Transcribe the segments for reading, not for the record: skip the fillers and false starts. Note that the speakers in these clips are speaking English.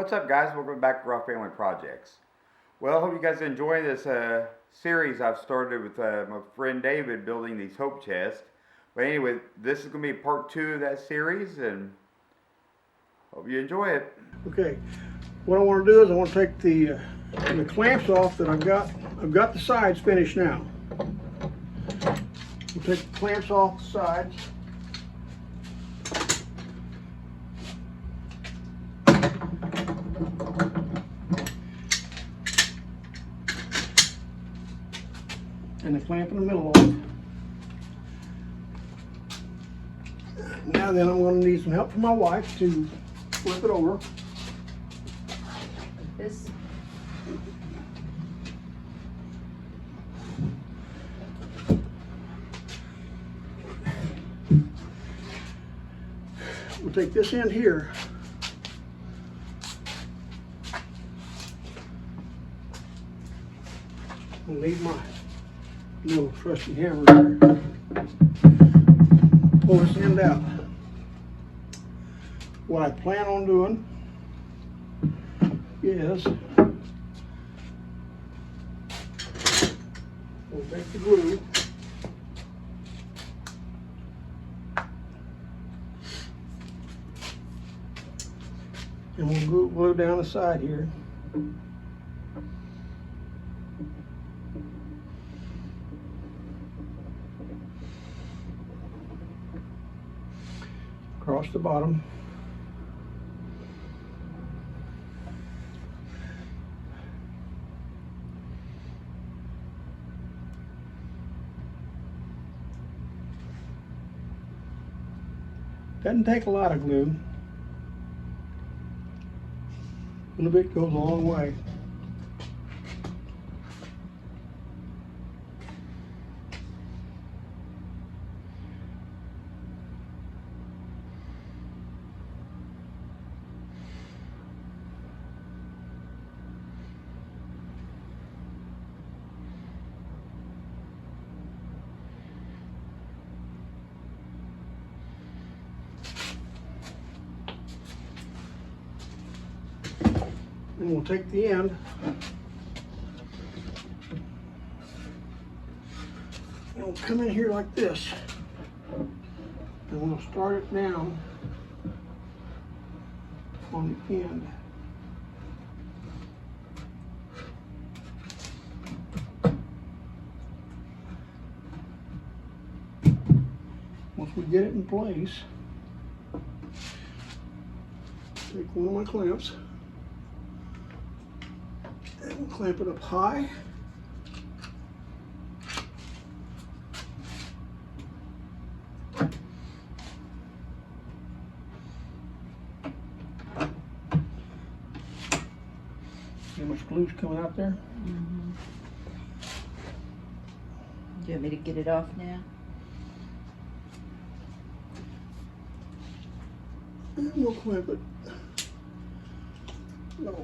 What's up, guys? Welcome back to Raw Family Projects. Well, I hope you guys enjoy this series I've started with my friend David building these hope chests. But anyway, this is going to be part 2 of that series, and hope you enjoy it. Okay, what I want to do is I want to take the clamps off that I've got. I've got the sides finished now. We'll take the clamps off the sides. And the clamp in the middle off. Now then, I'm going to need some help from my wife to flip it over. This. We'll take this end here. I'll need my little trusty hammer there. Pull this end out. What I plan on doing is we'll take the glue and we'll glue down the side here. Across the bottom. Doesn't take a lot of glue. A little bit goes a long way. And we'll take the end and we'll come in here like this and we'll start it down on the end. Once we get it in place, take one of my clamps and we'll clamp it up high. See how much glue's coming out there? Mm-hmm. Do you want me to get it off now? And we'll clamp it. No.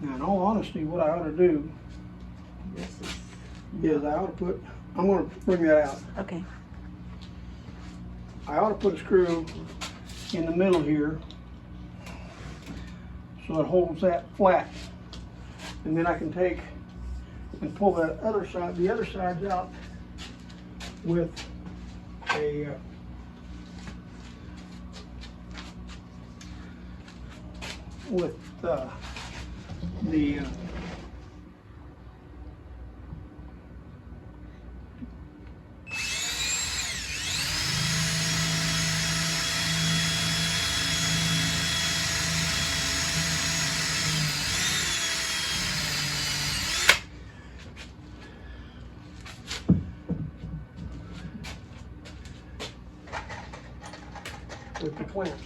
Now, in all honesty, what I ought to do is I ought to put, I'm going to bring that out. Okay. I ought to put a screw in the middle here so it holds that flat. And then I can take and pull that other side, the other sides out with a the clamps.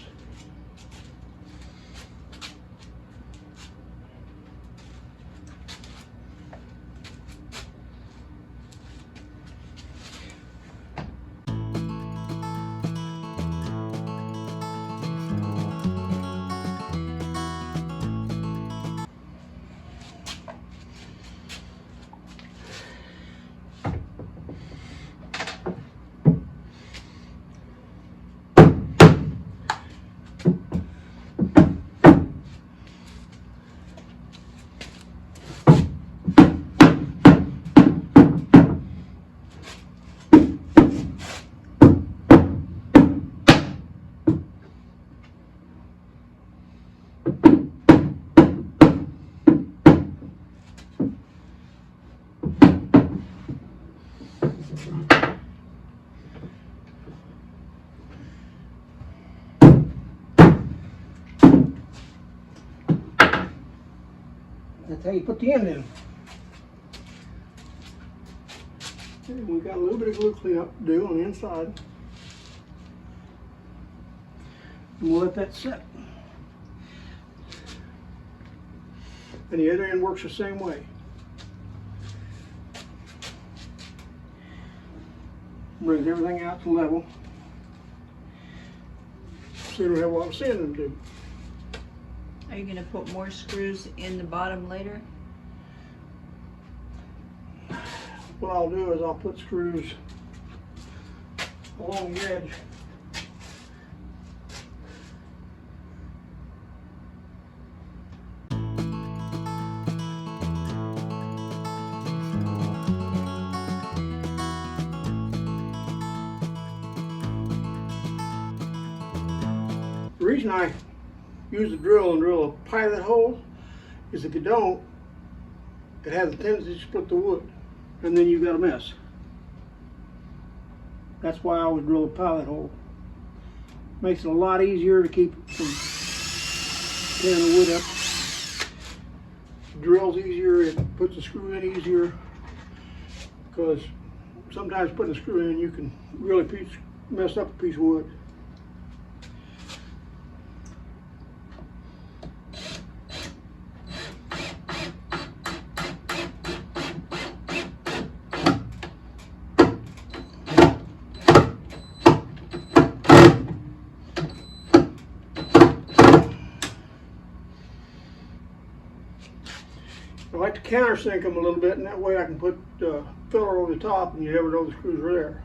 That's how you put the end in. And we got a little bit of glue cleanup to do on the inside. And we'll let that set. And the other end works the same way. Brings everything out to level. So you don't have a lot of sanding to do. Are you gonna put more screws in the bottom later? What I'll do is I'll put screws along the edge. The reason I use a drill and drill a pilot hole is if you don't, it has a tendency to split the wood, and then you've got a mess. That's why I always drill a pilot hole. Makes it a lot easier to keep from tearing the wood up. Drills easier, it puts the screw in easier, because sometimes putting a screw in you can really mess up a piece of wood. I like to countersink them a little bit, and that way I can put filler over the top and you never know the screws are there.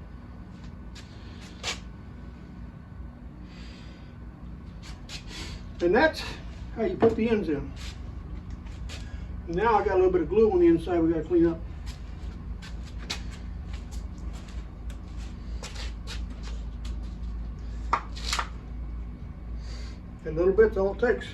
And that's how you put the ends in. Now I got a little bit of glue on the inside we got to clean up. And a little bit's all it takes.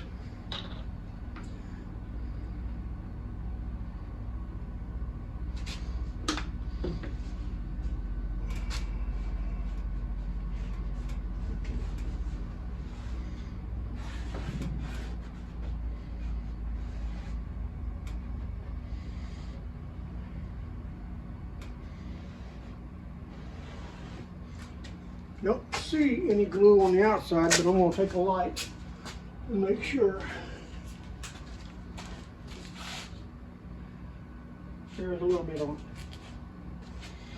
Don't see any glue on the outside, but I'm going to take a light and make sure. There's a little bit on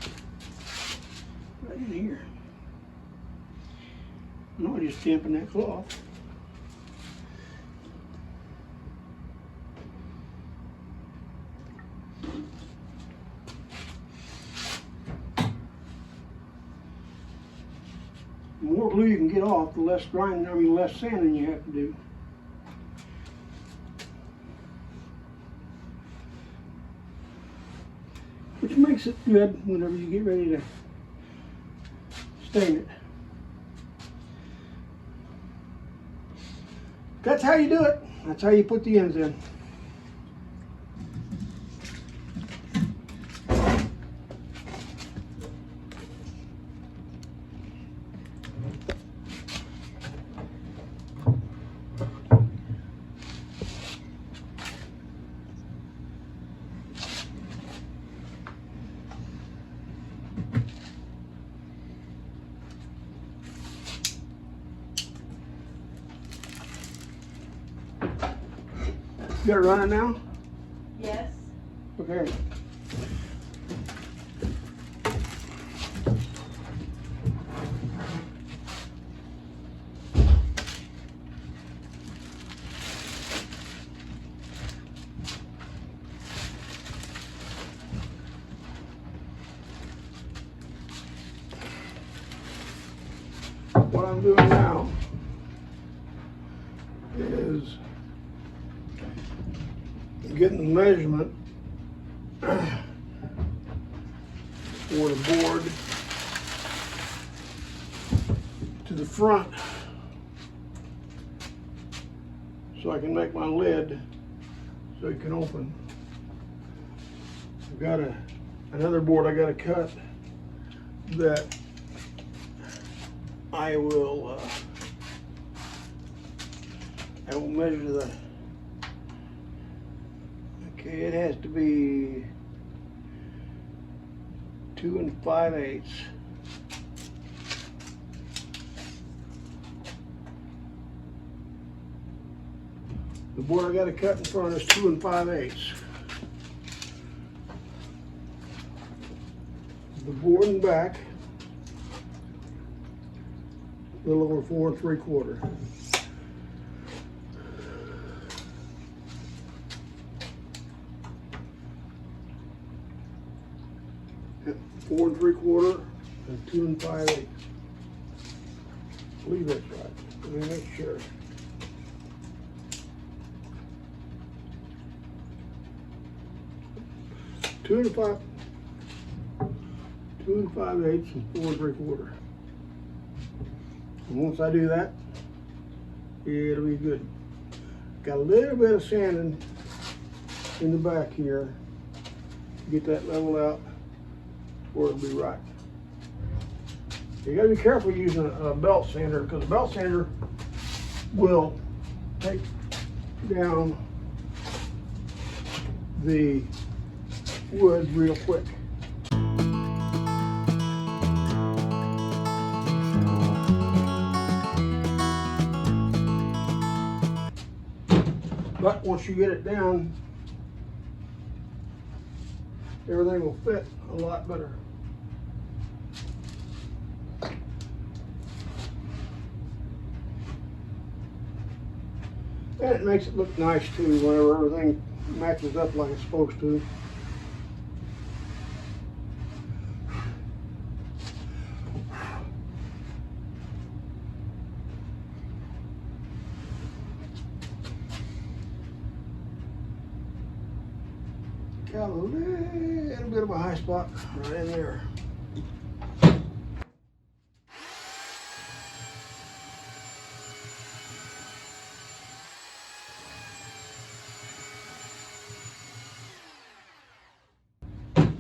it. Right in here. No, I just dampen that cloth. The more glue you can get off, the less less sanding you have to do. Which makes it good whenever you get ready to stain it. That's how you do it. That's how you put the ends in. You got it running now? Yes. Okay. What I'm doing now is getting the measurement for the board to the front so I can make my lid so it can open. I've got another board I got to cut that I will measure the Okay, it has to be 2 5/8. The board I got to cut in front is 2 5/8. The board in back, a little over 4 3/4. Yep, 4 3/4 and 2 5/8. I believe that's right. Let me make sure. Two and 5/8 and 4 3/4. And once I do that, it'll be good. Got a little bit of sanding in the back here to get that leveled out where it'll be right. You gotta be careful using a belt sander, because a belt sander will take down the wood real quick. But once you get it down, everything will fit a lot better. And it makes it look nice too, whenever everything matches up like it's supposed to. Got a little bit of a high spot right in there.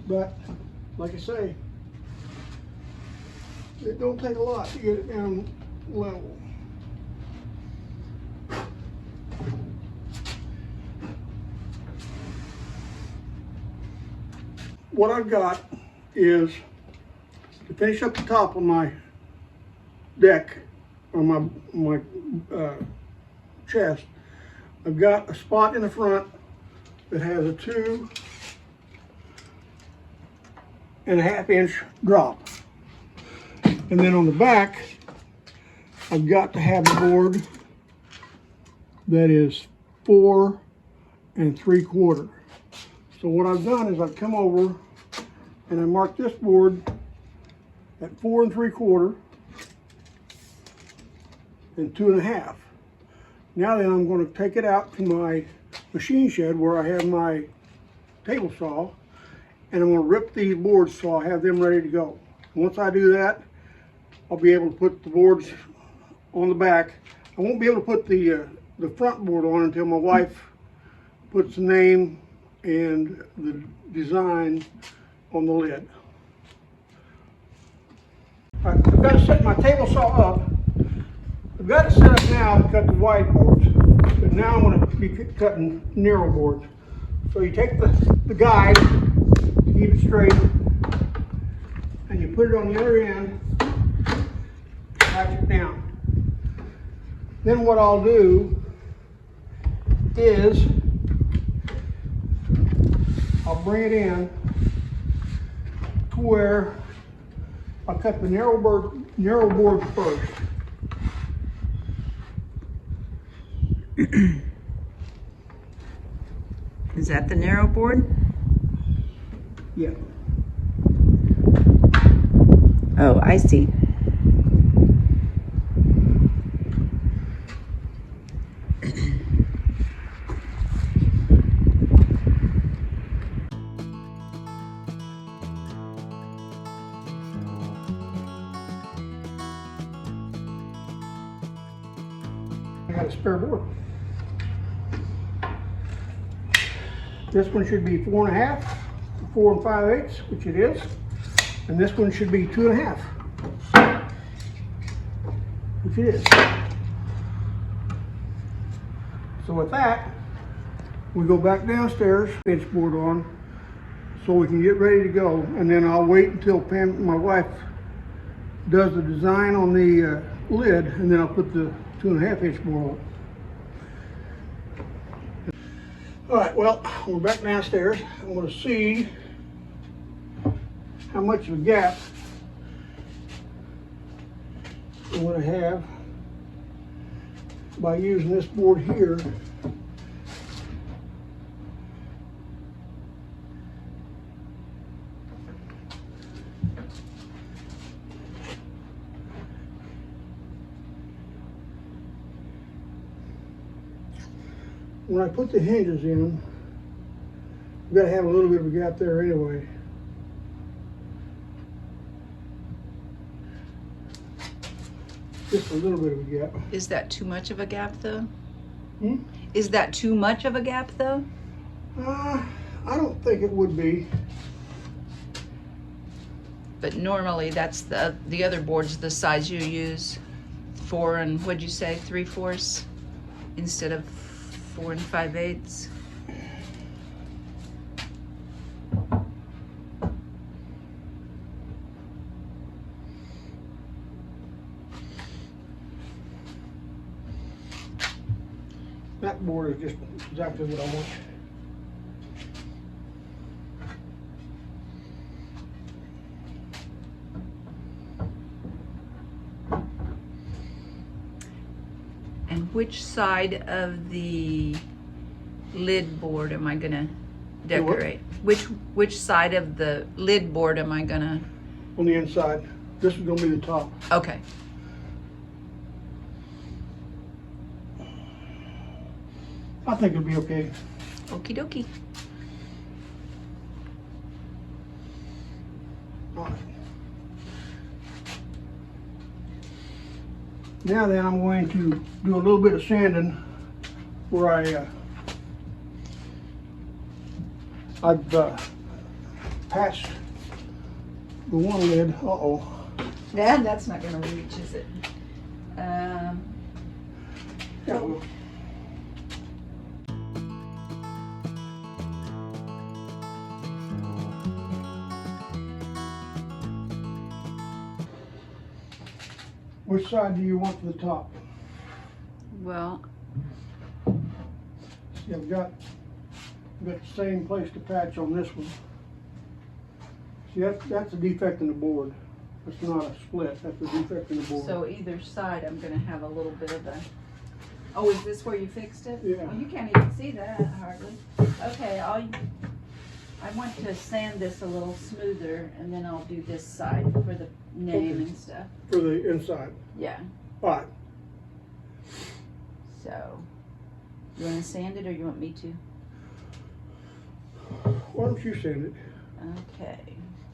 But, like I say, it don't take a lot to get it down level. What I've got is, to finish up the top of my deck, or my chest, I've got a spot in the front that has a 2 1/2 inch drop. And then on the back, I've got to have a board that is 4 3/4. So what I've done is I've come over and I marked this board at 4 3/4 and 2 1/2. Now then I'm going to take it out to my machine shed where I have my table saw, and I'm going to rip these boards so I have them ready to go. Once I do that, I'll be able to put the boards on the back. I won't be able to put the front board on until my wife puts the name and the design on the lid. I've got to set my table saw up. I've got it set up now to cut the wide boards, but now I'm going to be cutting narrow boards. So you take the guide to keep it straight, and you put it on the other end, latch it down. Then what I'll do is I'll bring it in to where I'll cut the narrow board first. Is that the narrow board? Yeah. Oh, I see. I got a spare board. This one should be 4 1/2, 4 5/8, which it is, and this one should be 2 1/2, which it is. So with that, We go back downstairs, bench board on, so we can get ready to go. And then I'll wait until Pam, my wife, does the design on the lid, and then I'll put the 2.5 inch board on. All right, well, we're back downstairs. I'm going to see how much of a gap I'm going to have by using this board here. When I put the hinges in, I've got to have a little bit of a gap there anyway. Just a little bit of a gap. Is that too much of a gap though? Hmm? Is that too much of a gap though? I don't think it would be. But normally that's the other board's the size you use. 4 and what'd you say, 3/4 instead of 4 5/8. That board is just exactly what I want. And which side of the lid board am I gonna The what? decorate? Which side of the lid board am I gonna? On the inside. This is going to be the top. Okay. I think it'll be okay. Okie dokie. All right. Now then, I'm going to do a little bit of sanding where I've patched the one lid. Uh-oh. Dad, that's not gonna reach, is it? Yeah, well, which side do you want for the top? Well, See, I've got the same place to patch on this one. See, that's a defect in the board. It's not a split, that's a defect in the board. so either side I'm gonna have a little bit of a. Oh, is this where you fixed it? Yeah. Well, you can't even see that hardly. Okay, I want to sand this a little smoother, and then I'll do this side for the name and stuff. For the inside. Yeah. All right. So, you want to sand it, or you want me to? Why don't you sand it? Okay.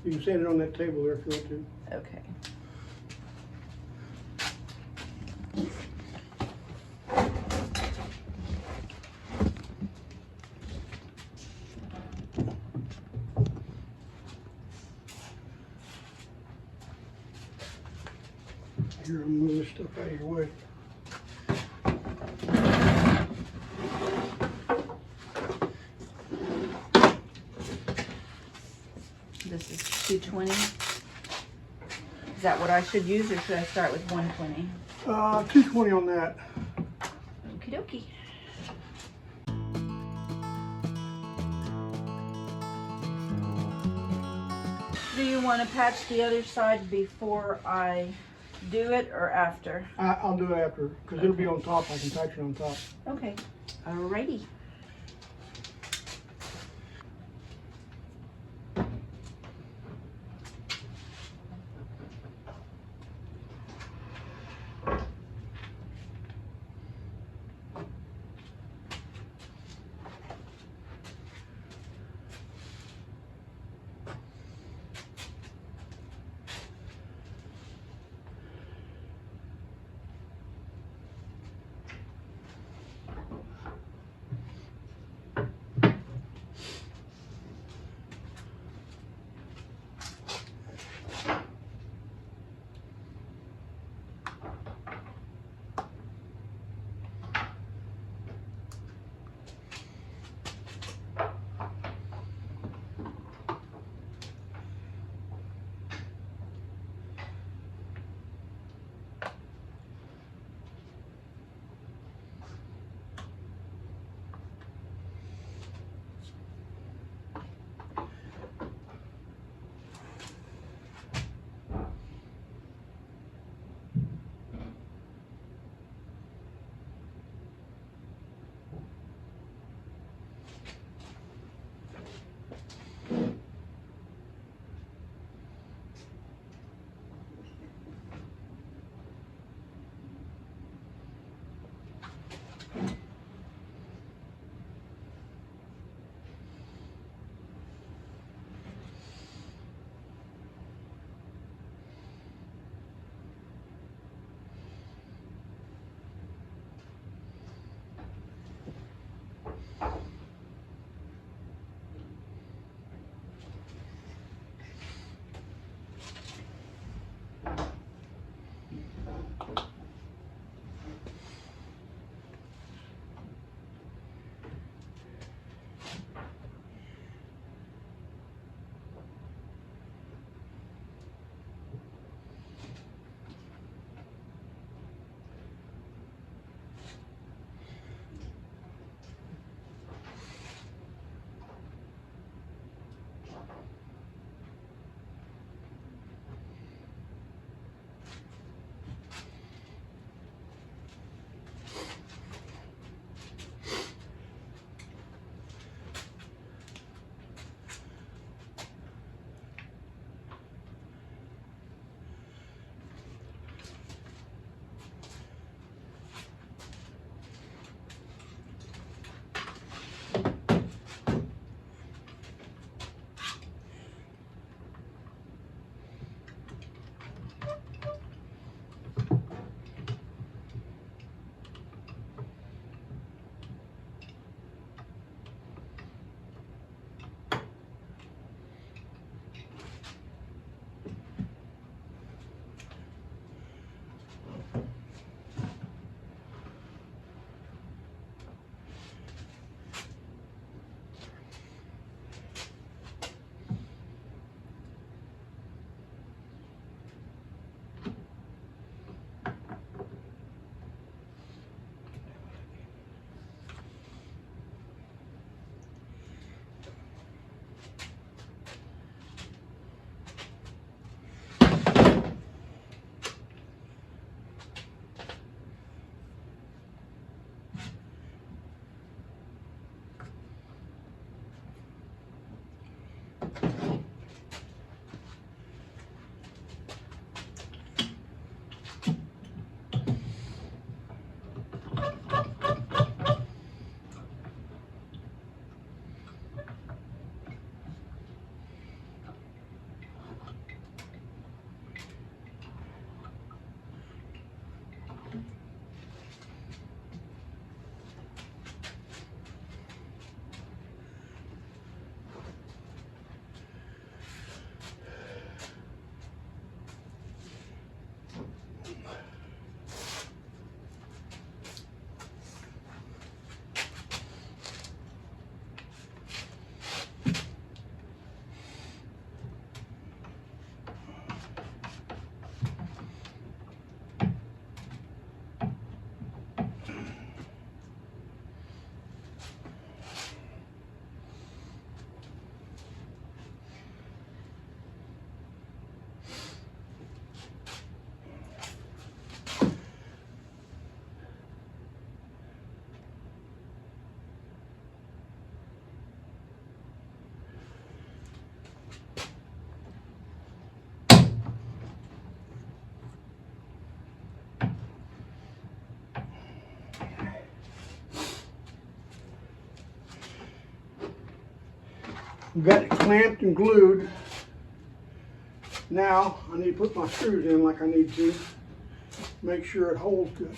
You can sand it on that table there if you want to. Okay. Here, I'm gonna move this stuff out of your way. This is 220. Is that what I should use, or should I start with 120? 220 on that. Okie dokie. Do you want to patch the other side before I do it, or after? I'll do it after, because it'll be on top. I can patch it on top. Okay. Alrighty. got it clamped and glued. Now I need to put my screws in like I need to. Make sure it holds good.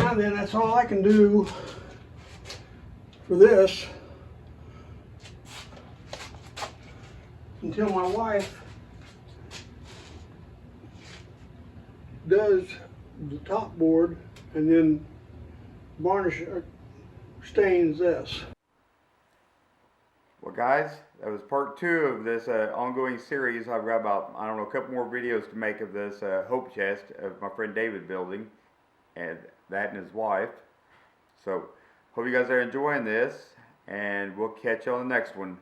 now then, that's all I can do for this until my wife does the top board and then varnish stains this. Well guys, that was part 2 of this ongoing series. I've got about, I don't know, a couple more videos to make of this hope chest of my friend David building, and that and his wife. So hope you guys are enjoying this, and we'll catch you on the next one.